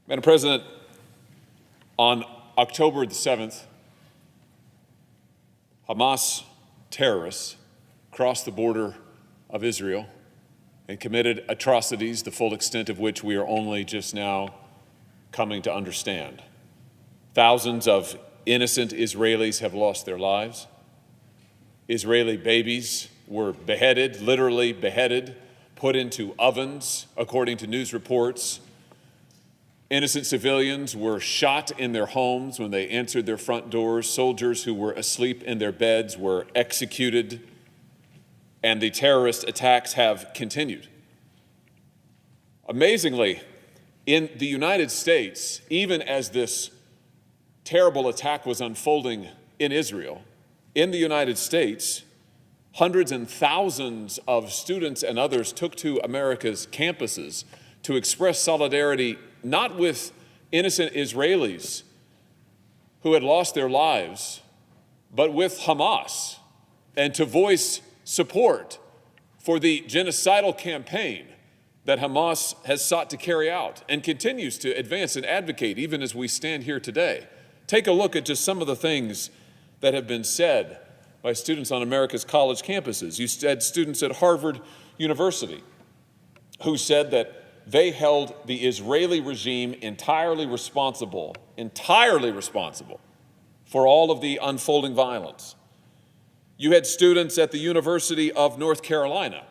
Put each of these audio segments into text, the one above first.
Madam President, on October the 7th, Hamas terrorists crossed the border of Israel and committed atrocities, the full extent of which we are only just now coming to understand. Thousands of innocent Israelis have lost their lives. Israeli babies were beheaded, literally beheaded, put into ovens, according to news reports. Innocent civilians were shot in their homes when they answered their front doors. Soldiers who were asleep in their beds were executed, and the terrorist attacks have continued. Amazingly, in the United States, even as this terrible attack was unfolding in Israel, in the United States, hundreds and thousands of students and others took to America's campuses to express solidarity not with innocent Israelis who had lost their lives, but with Hamas, and to voice support for the genocidal campaign that Hamas has sought to carry out and continues to advance and advocate even as we stand here today. Take a look at just some of the things that have been said by students on America's college campuses. You had students at Harvard University who said that they held the Israeli regime entirely responsible for all of the unfolding violence. You had students at the University of North Carolina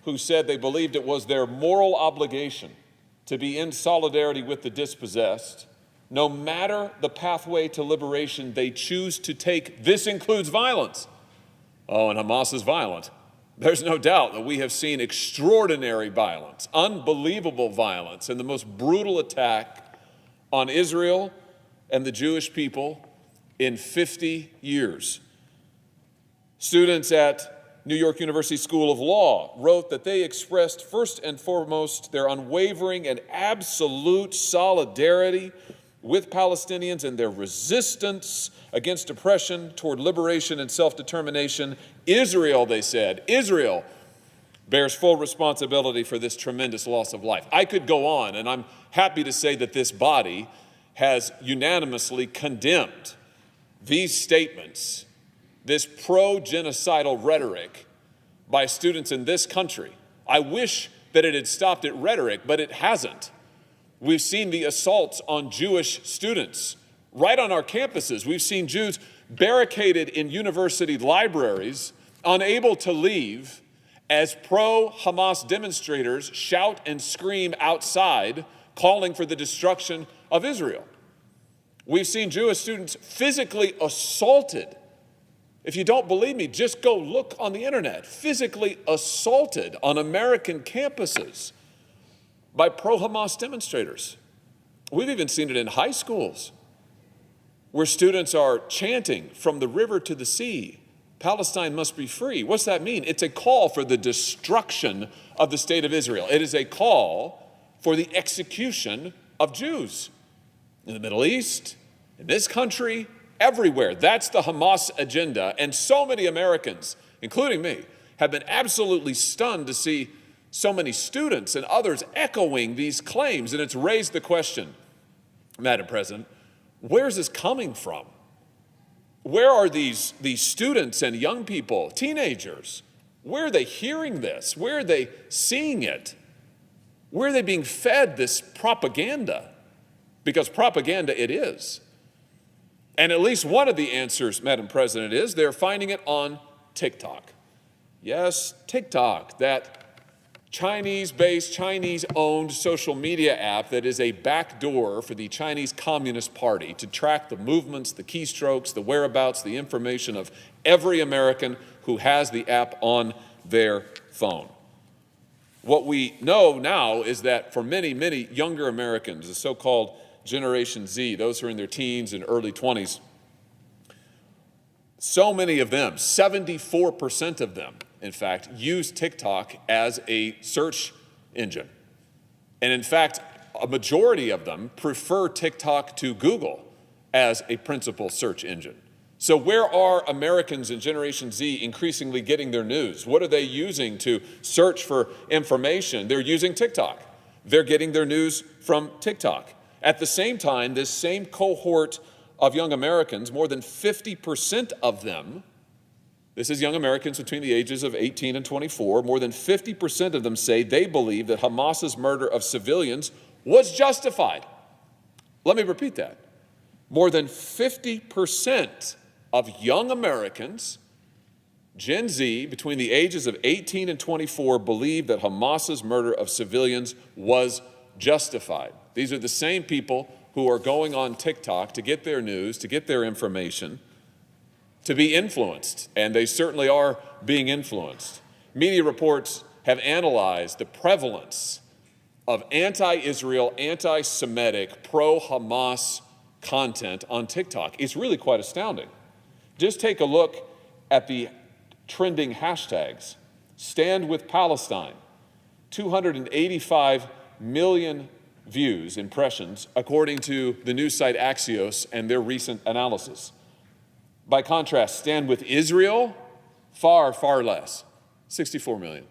who said they believed it was their moral obligation to be in solidarity with the dispossessed, no matter the pathway to liberation they choose to take. This includes violence. Oh, and Hamas is violent. There's no doubt that we have seen extraordinary violence, unbelievable violence, and the most brutal attack on Israel and the Jewish people in 50 years. Students at New York University School of Law wrote that they expressed first and foremost their unwavering and absolute solidarity with Palestinians and their resistance against oppression toward liberation and self-determination. Israel, they said, Israel bears full responsibility for this tremendous loss of life. I could go on, and I'm happy to say that this body has unanimously condemned these statements, this pro-genocidal rhetoric by students in this country. I wish that it had stopped at rhetoric, but it hasn't. We've seen the assaults on Jewish students right on our campuses. We've seen Jews barricaded in university libraries, unable to leave, as pro-Hamas demonstrators shout and scream outside, calling for the destruction of Israel. We've seen Jewish students physically assaulted. If you don't believe me, just go look on the internet. Physically assaulted on American campuses by pro-Hamas demonstrators. We've even seen it in high schools where students are chanting from the river to the sea, Palestine must be free. What's that mean? It's a call for the destruction of the state of Israel. It is a call for the execution of Jews in the Middle East, in this country, everywhere. That's the Hamas agenda. And so many Americans, including me, have been absolutely stunned to see so many students and others echoing these claims. And it's raised the question, Madam President, where's this coming from? Where are these students and young people, teenagers? Where are they hearing this? Where are they seeing it? Where are they being fed this propaganda? Because propaganda it is. And at least one of the answers, Madam President, is they're finding it on TikTok. Yes, TikTok, that Chinese-based, Chinese-owned social media app that is a backdoor for the Chinese Communist Party to track the movements, the keystrokes, the whereabouts, the information of every American who has the app on their phone. What we know now is that for many, many younger Americans, the so-called Generation Z, those who are in their teens and early 20s, so many of them, 74% of them, in fact, use TikTok as a search engine. And in fact, a majority of them prefer TikTok to Google as a principal search engine. So where are Americans in Generation Z increasingly getting their news? What are they using to search for information? They're using TikTok. They're getting their news from TikTok. At the same time, this same cohort of young Americans, more than 50% of them, this is young Americans between the ages of 18 and 24, more than 50% of them say they believe that Hamas's murder of civilians was justified. Let me repeat that. More than 50% of young Americans, Gen Z, between the ages of 18 and 24, believe that Hamas's murder of civilians was justified. These are the same people who are going on TikTok to get their news, to get their information, to be influenced, and they certainly are being influenced. Media reports have analyzed the prevalence of anti-Israel, anti-Semitic, pro-Hamas content on TikTok. It's really quite astounding. Just take a look at the trending hashtags. Stand with Palestine, 285 million views, impressions, according to the news site Axios and their recent analysis. By contrast, Stand with Israel, far, far less, 64 million.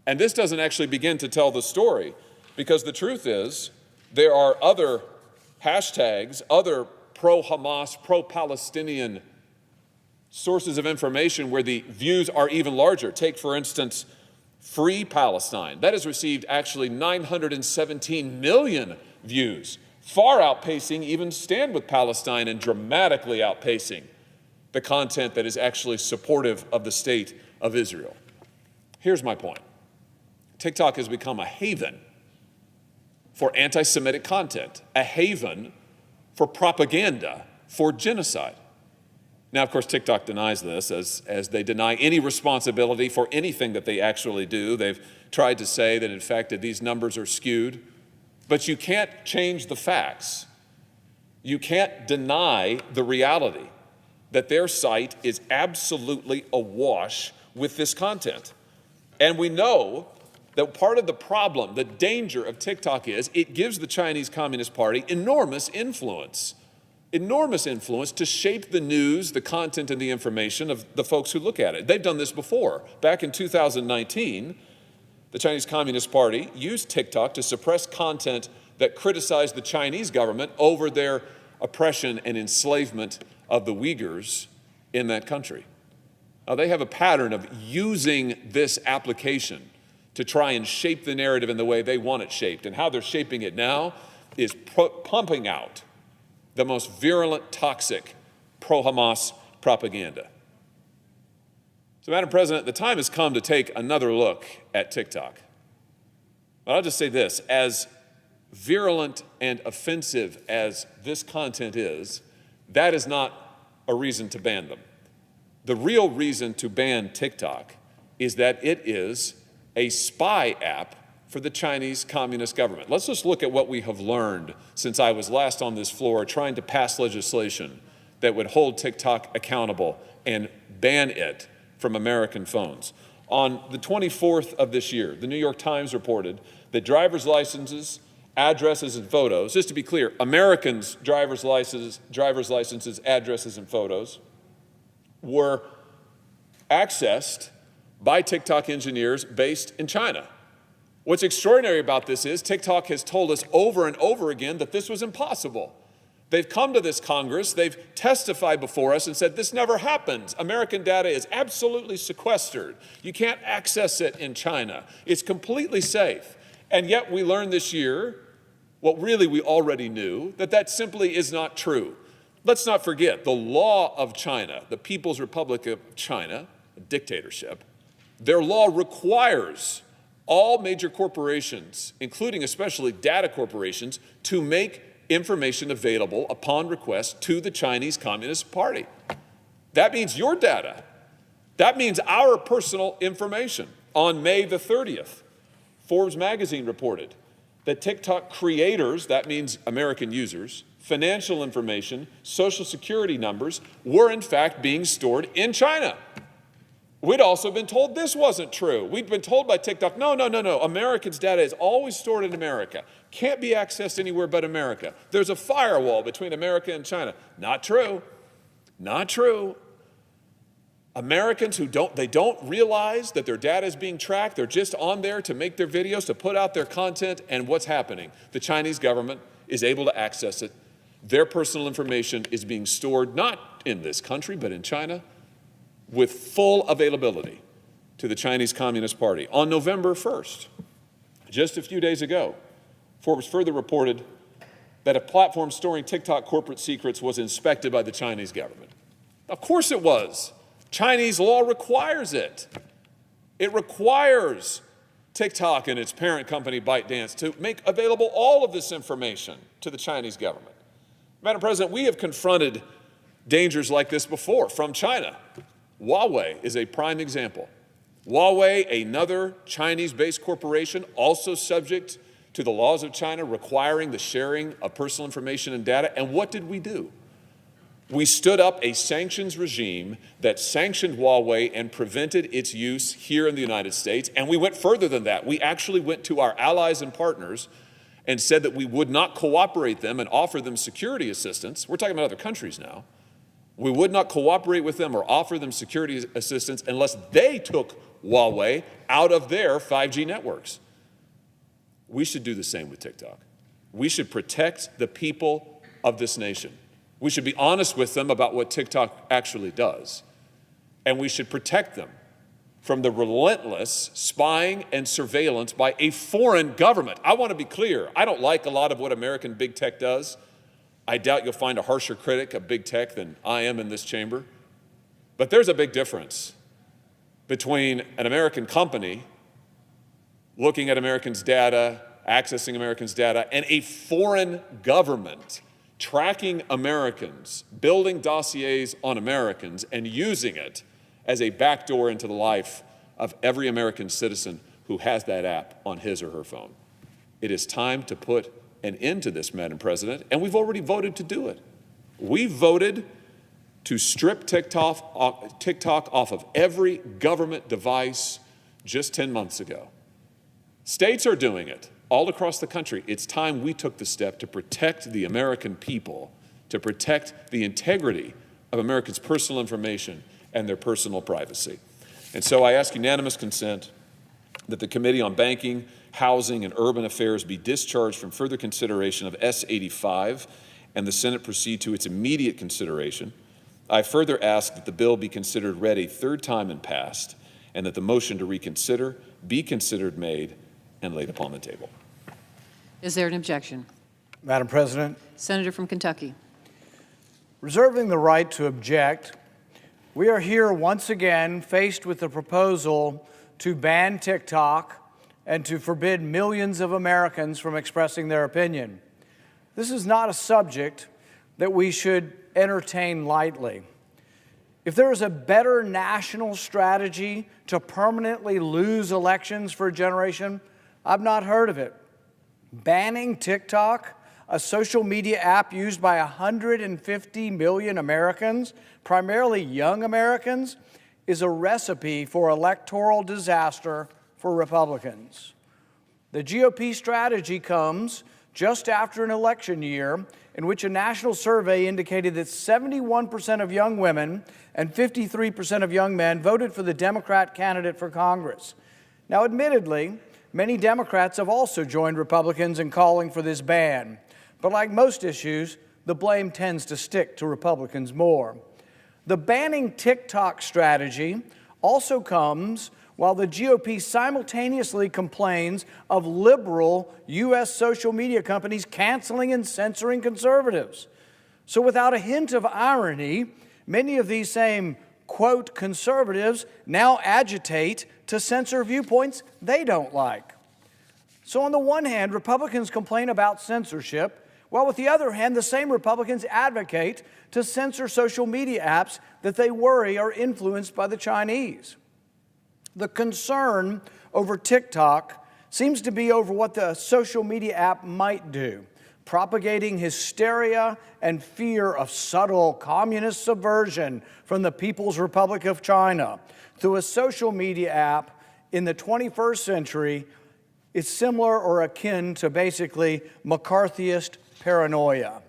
And this doesn't actually begin to tell the story, because the truth is there are other hashtags, other pro-Hamas, pro-Palestinian sources of information where the views are even larger. Take, for instance, Free Palestine. That has received actually 917 million views, far outpacing even Stand with Palestine and dramatically outpacing the content that is actually supportive of the state of Israel. Here's my point. TikTok has become a haven for anti-Semitic content, a haven for propaganda, for genocide. Now, of course, TikTok denies this, as they deny any responsibility for anything that they actually do. They've tried to say that, in fact, that these numbers are skewed. But you can't change the facts. You can't deny the reality that their site is absolutely awash with this content. And we know that part of the problem, the danger of TikTok is it gives the Chinese Communist Party enormous influence to shape the news, the content, and the information of the folks who look at it. They've done this before. Back in 2019, the Chinese Communist Party used TikTok to suppress content that criticized the Chinese government over their oppression and enslavement of the Uyghurs in that country. Now, they have a pattern of using this application to try and shape the narrative in the way they want it shaped. And how they're shaping it now is pumping out the most virulent, toxic pro-Hamas propaganda. So, Madam President, the time has come to take another look at TikTok. But I'll just say this, as virulent and offensive as this content is, that is not a reason to ban them. The real reason to ban TikTok is that it is a spy app for the Chinese Communist government. Let's just look at what we have learned since I was last on this floor trying to pass legislation that would hold TikTok accountable and ban it from American phones. On the 24th of this year, the New York Times reported that driver's licenses, addresses, and photos, just to be clear, Americans' driver's licenses, addresses, and photos were accessed by TikTok engineers based in China. What's extraordinary about this is TikTok has told us over and over again that this was impossible. They've come to this Congress, they've testified before us and said this never happens. American data is absolutely sequestered. You can't access it in China. It's completely safe. And yet we learned this year, what really we already knew, that simply is not true. Let's not forget, the law of China, the People's Republic of China, a dictatorship, their law requires all major corporations, including especially data corporations, to make information available upon request to the Chinese Communist Party. That means your data. That means our personal information. On May the 30th, Forbes magazine reported that TikTok creators, that means American users, financial information, social security numbers, were in fact being stored in China. We'd also been told this wasn't true. We'd been told by TikTok, no, Americans' data is always stored in America. Can't be accessed anywhere but America. There's a firewall between America and China. Not true. Not true. Americans who don't realize that their data is being tracked. They're just on there to make their videos, to put out their content, and what's happening? The Chinese government is able to access it. Their personal information is being stored not in this country, but in China, with full availability to the Chinese Communist Party. On November 1st, just a few days ago, Forbes further reported that a platform storing TikTok corporate secrets was inspected by the Chinese government. Of course it was. Chinese law requires it. It requires TikTok and its parent company ByteDance to make available all of this information to the Chinese government. Madam President, we have confronted dangers like this before from China. Huawei is a prime example. Huawei, another Chinese-based corporation, also subject to the laws of China requiring the sharing of personal information and data. And what did we do? We stood up a sanctions regime that sanctioned Huawei and prevented its use here in the United States. And we went further than that. We actually went to our allies and partners and said that we would not cooperate them and offer them security assistance. We're talking about other countries now. We would not cooperate with them or offer them security assistance unless they took Huawei out of their 5G networks. We should do the same with TikTok. We should protect the people of this nation. We should be honest with them about what TikTok actually does. And we should protect them from the relentless spying and surveillance by a foreign government. I want to be clear. I don't like a lot of what American big tech does. I doubt you'll find a harsher critic of big tech than I am in this chamber. But there's a big difference between an American company looking at Americans' data, accessing Americans' data, and a foreign government tracking Americans, building dossiers on Americans, and using it as a backdoor into the life of every American citizen who has that app on his or her phone. It is time to put an end to this, Madam President, and we've already voted to do it. We voted to strip TikTok off of every government device just 10 months ago. States are doing it all across the country. It's time we took the step to protect the American people, to protect the integrity of Americans' personal information and their personal privacy. And so I ask unanimous consent that the Committee on Banking, Housing, and Urban Affairs be discharged from further consideration of S-85 and the Senate proceed to its immediate consideration. I further ask that the bill be considered read a third time and passed, and that the motion to reconsider be considered made and laid upon the table. Is there an objection? Madam President. Senator from Kentucky. Reserving the right to object, we are here once again faced with the proposal to ban TikTok and to forbid millions of Americans from expressing their opinion. This is not a subject that we should entertain lightly. If there is a better national strategy to permanently lose elections for a generation, I've not heard of it. Banning TikTok, a social media app used by 150 million Americans, primarily young Americans, is a recipe for electoral disaster for Republicans. The GOP strategy comes just after an election year in which a national survey indicated that 71% of young women and 53% of young men voted for the Democrat candidate for Congress. Now, admittedly, many Democrats have also joined Republicans in calling for this ban. But like most issues, the blame tends to stick to Republicans more. The banning TikTok strategy also comes while the GOP simultaneously complains of liberal U.S. social media companies canceling and censoring conservatives. So without a hint of irony, many of these same, quote, conservatives now agitate to censor viewpoints they don't like. So on the one hand, Republicans complain about censorship, while with the other hand, the same Republicans advocate to censor social media apps that they worry are influenced by the Chinese. The concern over TikTok seems to be over what the social media app might do, propagating hysteria and fear of subtle communist subversion from the People's Republic of China through a social media app in the 21st century is similar or akin to basically McCarthyist paranoia.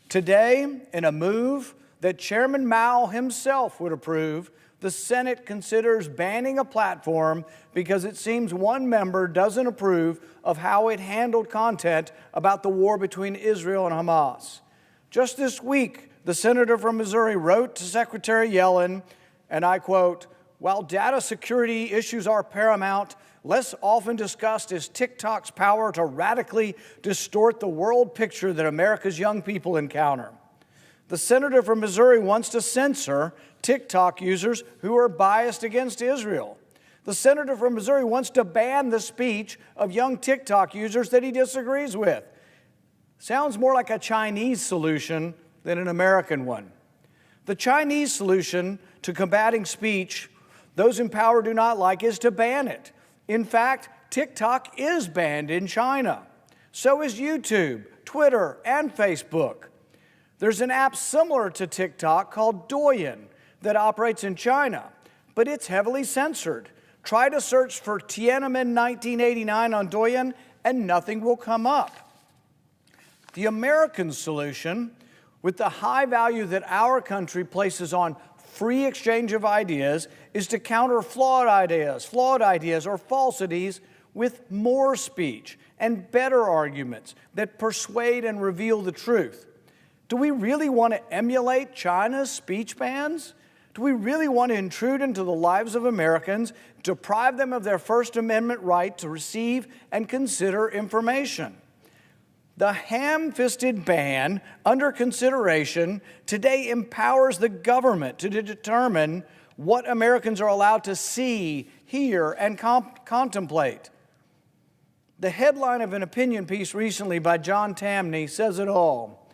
Today, in a move that Chairman Mao himself would approve, the Senate considers banning a platform because it seems one member doesn't approve of how it handled content about the war between Israel and Hamas. Just this week, the senator from Missouri wrote to Secretary Yellen, and I quote, "While data security issues are paramount, less often discussed is TikTok's power to radically distort the world picture that America's young people encounter." The senator from Missouri wants to censor TikTok users who are biased against Israel. The senator from Missouri wants to ban the speech of young TikTok users that he disagrees with. Sounds more like a Chinese solution than an American one. The Chinese solution to combating speech those in power do not like is to ban it. In fact, TikTok is banned in China. So is YouTube, Twitter, and Facebook. There's an app similar to TikTok called Douyin that operates in China, but it's heavily censored. Try to search for Tiananmen 1989 on Douyin, and nothing will come up. The American solution, with the high value that our country places on free exchange of ideas, is to counter flawed ideas or falsities with more speech and better arguments that persuade and reveal the truth. Do we really want to emulate China's speech bans? Do we really want to intrude into the lives of Americans, deprive them of their First Amendment right to receive and consider information? The ham-fisted ban under consideration today empowers the government to determine what Americans are allowed to see, hear, and contemplate. The headline of an opinion piece recently by John Tamney says it all.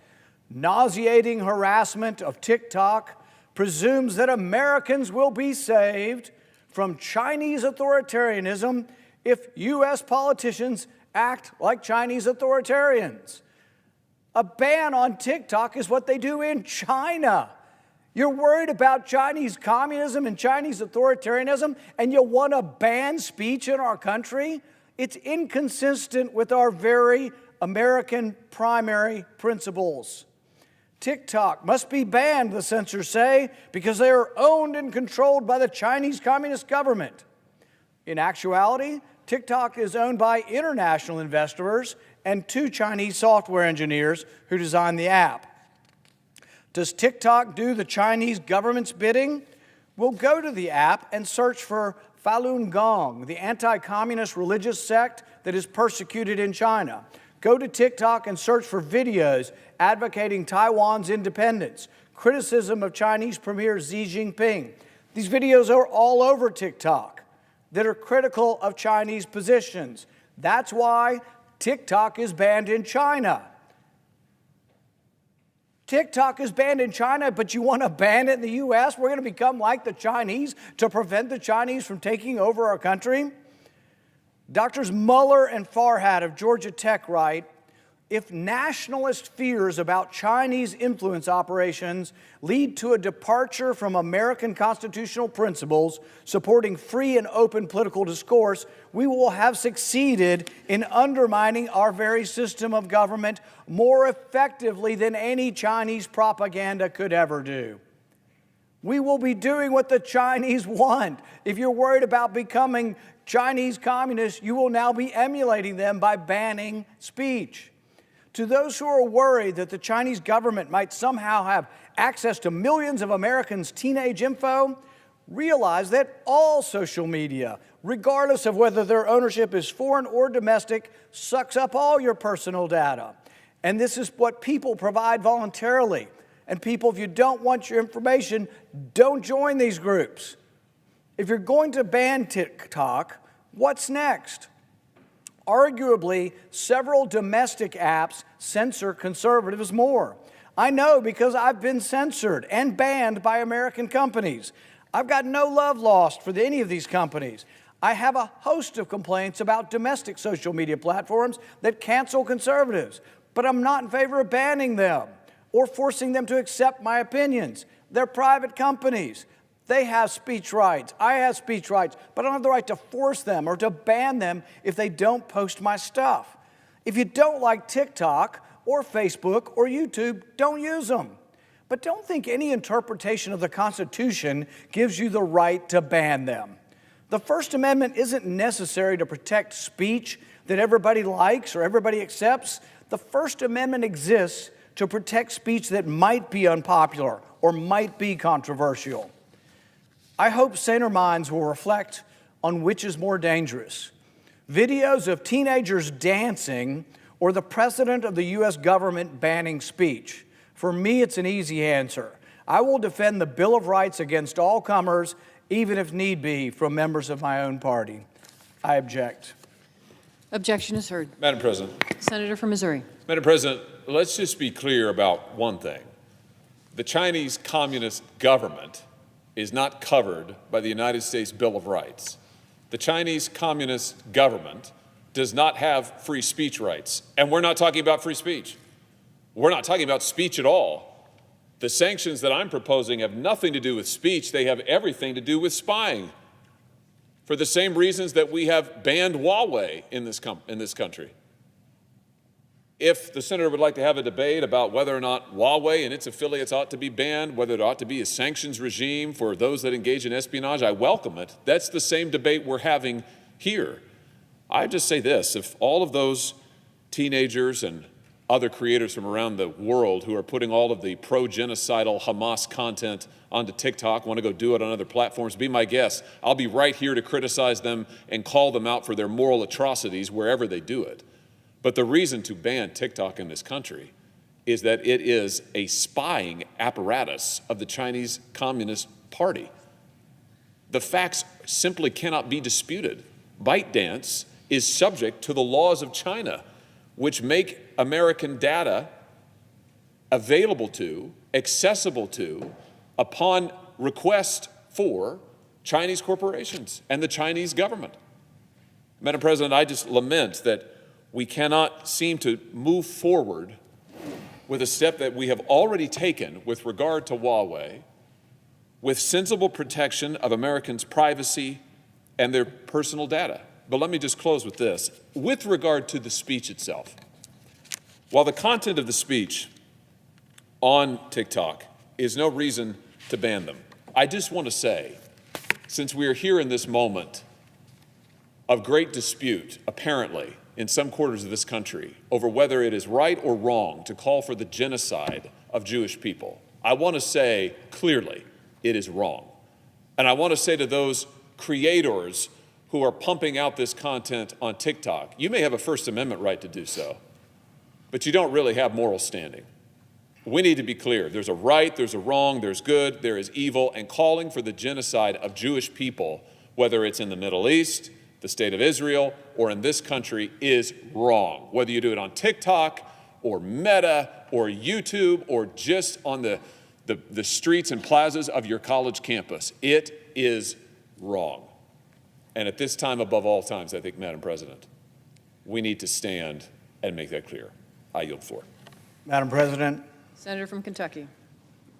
Nauseating harassment of TikTok presumes that Americans will be saved from Chinese authoritarianism if U.S. politicians act like Chinese authoritarians. A ban on TikTok is what they do in China. You're worried about Chinese communism and Chinese authoritarianism, and you want to ban speech in our country? It's inconsistent with our very American primary principles. TikTok must be banned, the censors say, because they are owned and controlled by the Chinese Communist government. In actuality, TikTok is owned by international investors and 2 Chinese software engineers who designed the app. Does TikTok do the Chinese government's bidding? We'll go to the app and search for Falun Gong, the anti-communist religious sect that is persecuted in China. Go to TikTok and search for videos advocating Taiwan's independence, criticism of Chinese Premier Xi Jinping. These videos are all over TikTok that are critical of Chinese positions. That's why TikTok is banned in China. TikTok is banned in China, but you want to ban it in the U.S.? We're going to become like the Chinese to prevent the Chinese from taking over our country? Doctors Muller and Farhat of Georgia Tech write, if nationalist fears about Chinese influence operations lead to a departure from American constitutional principles supporting free and open political discourse, we will have succeeded in undermining our very system of government more effectively than any Chinese propaganda could ever do. We will be doing what the Chinese want. If you're worried about becoming Chinese communists, you will now be emulating them by banning speech. To those who are worried that the Chinese government might somehow have access to millions of Americans' teenage info, realize that all social media, regardless of whether their ownership is foreign or domestic, sucks up all your personal data. And this is what people provide voluntarily. And people, if you don't want your information, don't join these groups. If you're going to ban TikTok, what's next? Arguably, several domestic apps censor conservatives more. I know because I've been censored and banned by American companies. I've got no love lost for any of these companies. I have a host of complaints about domestic social media platforms that cancel conservatives, but I'm not in favor of banning them or forcing them to accept my opinions. They're private companies. They have speech rights. I have speech rights, but I don't have the right to force them or to ban them if they don't post my stuff. If you don't like TikTok or Facebook or YouTube, don't use them. But don't think any interpretation of the Constitution gives you the right to ban them. The First Amendment isn't necessary to protect speech that everybody likes or everybody accepts. The First Amendment exists to protect speech that might be unpopular or might be controversial. I hope saner minds will reflect on which is more dangerous: videos of teenagers dancing or the President of the U.S. government banning speech. For me, it's an easy answer. I will defend the Bill of Rights against all comers, even if need be, from members of my own party. I object. Objection is heard. Madam President. Senator from Missouri. Madam President, let's just be clear about one thing. The Chinese Communist government is not covered by the United States Bill of Rights. The Chinese Communist government does not have free speech rights. And we're not talking about free speech. We're not talking about speech at all. The sanctions that I'm proposing have nothing to do with speech. They have everything to do with spying, for the same reasons that we have banned Huawei in this country. If the senator would like to have a debate about whether or not Huawei and its affiliates ought to be banned, whether there ought to be a sanctions regime for those that engage in espionage, I welcome it. That's the same debate we're having here. I just say this: if all of those teenagers and other creators from around the world who are putting all of the pro-genocidal Hamas content onto TikTok want to go do it on other platforms, be my guest. I'll be right here to criticize them and call them out for their moral atrocities wherever they do it. But the reason to ban TikTok in this country is that it is a spying apparatus of the Chinese Communist Party. The facts simply cannot be disputed. ByteDance is subject to the laws of China, which make American data available to, accessible to, upon request for Chinese corporations and the Chinese government. Madam President, I just lament that we cannot seem to move forward with a step that we have already taken with regard to Huawei, with sensible protection of Americans' privacy and their personal data. But let me just close with this. With regard to the speech itself, while the content of the speech on TikTok is no reason to ban them, I just want to say, since we are here in this moment of great dispute, apparently, in some quarters of this country over whether it is right or wrong to call for the genocide of Jewish people, I want to say clearly it is wrong. And I want to say to those creators who are pumping out this content on TikTok, you may have a First Amendment right to do so, but you don't really have moral standing. We need to be clear. There's a right, there's a wrong, there's good, there is evil, and calling for the genocide of Jewish people, whether it's in the Middle East, the state of Israel, or in this country, is wrong. Whether you do it on TikTok or Meta or YouTube or just on the streets and plazas of your college campus, it is wrong. And at this time, above all times, I think, Madam President, we need to stand and make that clear. I yield the floor. Madam President. Senator from Kentucky.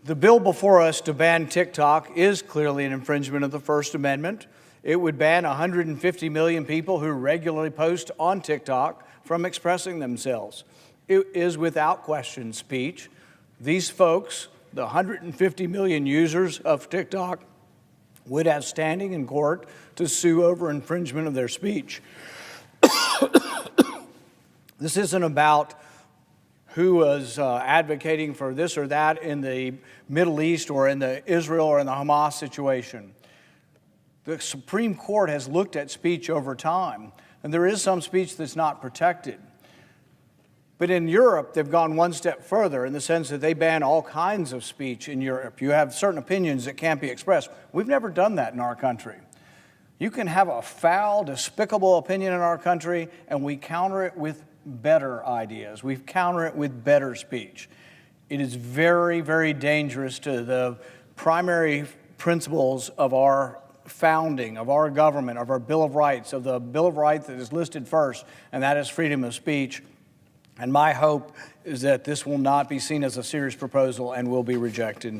The bill before us to ban TikTok is clearly an infringement of the First Amendment. It would ban 150 million people who regularly post on TikTok from expressing themselves. It is without question speech. These folks, the 150 million users of TikTok, would have standing in court to sue over infringement of their speech. This isn't about who was advocating for this or that in the Middle East or in the Israel or in the Hamas situation. The Supreme Court has looked at speech over time, and there is some speech that's not protected. But in Europe, they've gone one step further in the sense that they ban all kinds of speech in Europe. You have certain opinions that can't be expressed. We've never done that in our country. You can have a foul, despicable opinion in our country, and we counter it with better ideas. We counter it with better speech. It is very, very dangerous to the primary principles of our founding, of our government, of our Bill of Rights, of the Bill of Rights that is listed first, and that is freedom of speech. And my hope is that this will not be seen as a serious proposal and will be rejected.